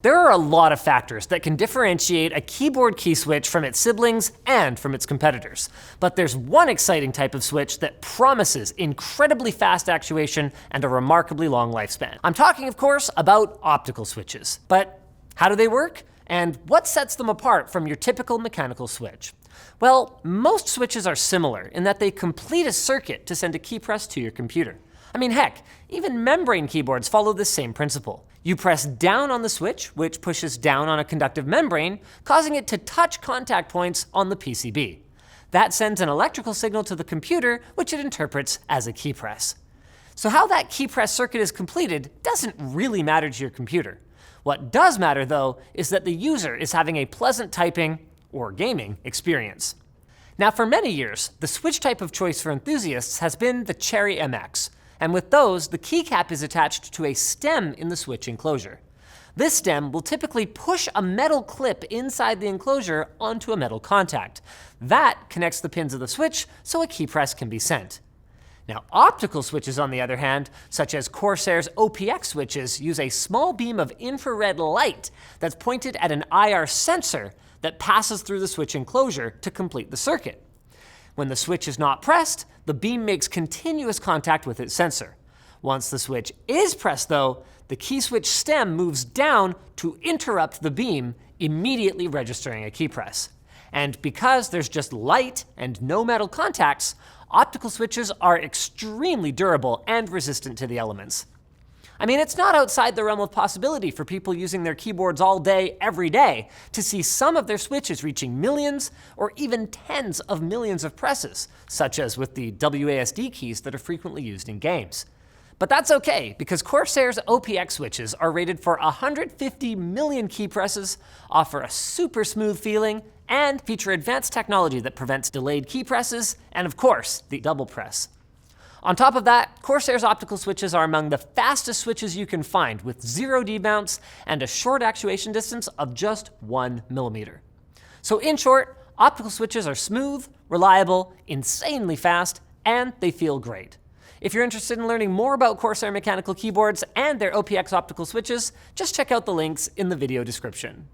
There are a lot of factors that can differentiate a keyboard key switch from its siblings and from its competitors. But there's one exciting type of switch that promises incredibly fast actuation and a remarkably long lifespan. I'm talking, of course, about optical switches. But how do they work? And what sets them apart from your typical mechanical switch? Well, most switches are similar in that they complete a circuit to send a key press to your computer. I mean, heck, even membrane keyboards follow this same principle. You press down on the switch, which pushes down on a conductive membrane, causing it to touch contact points on the PCB. That sends an electrical signal to the computer, which it interprets as a key press. So how that key press circuit is completed doesn't really matter to your computer. What does matter, though, is that the user is having a pleasant typing or gaming experience. Now, for many years, the switch type of choice for enthusiasts has been the Cherry MX. And with those, the keycap is attached to a stem in the switch enclosure. This stem will typically push a metal clip inside the enclosure onto a metal contact. That connects the pins of the switch so a key press can be sent. Now, optical switches, on the other hand, such as CORSAIR's OPX switches, use a small beam of infrared light that's pointed at an IR sensor that passes through the switch enclosure to complete the circuit. When the switch is not pressed, the beam makes continuous contact with its sensor. Once the switch is pressed, though, the key switch stem moves down to interrupt the beam, immediately registering a key press. And because there's just light and no metal contacts, optical switches are extremely durable and resistant to the elements. I mean, it's not outside the realm of possibility for people using their keyboards all day, every day, to see some of their switches reaching millions or even tens of millions of presses, such as with the WASD keys that are frequently used in games. But that's okay, because CORSAIR's OPX switches are rated for 150 million key presses, offer a super smooth feeling, and feature advanced technology that prevents delayed key presses, and of course, the double press. On top of that, CORSAIR's optical switches are among the fastest switches you can find, with 0 debounce and a short actuation distance of just 1 millimeter. So in short, optical switches are smooth, reliable, insanely fast, and they feel great. If you're interested in learning more about CORSAIR mechanical keyboards and their OPX optical switches, just check out the links in the video description.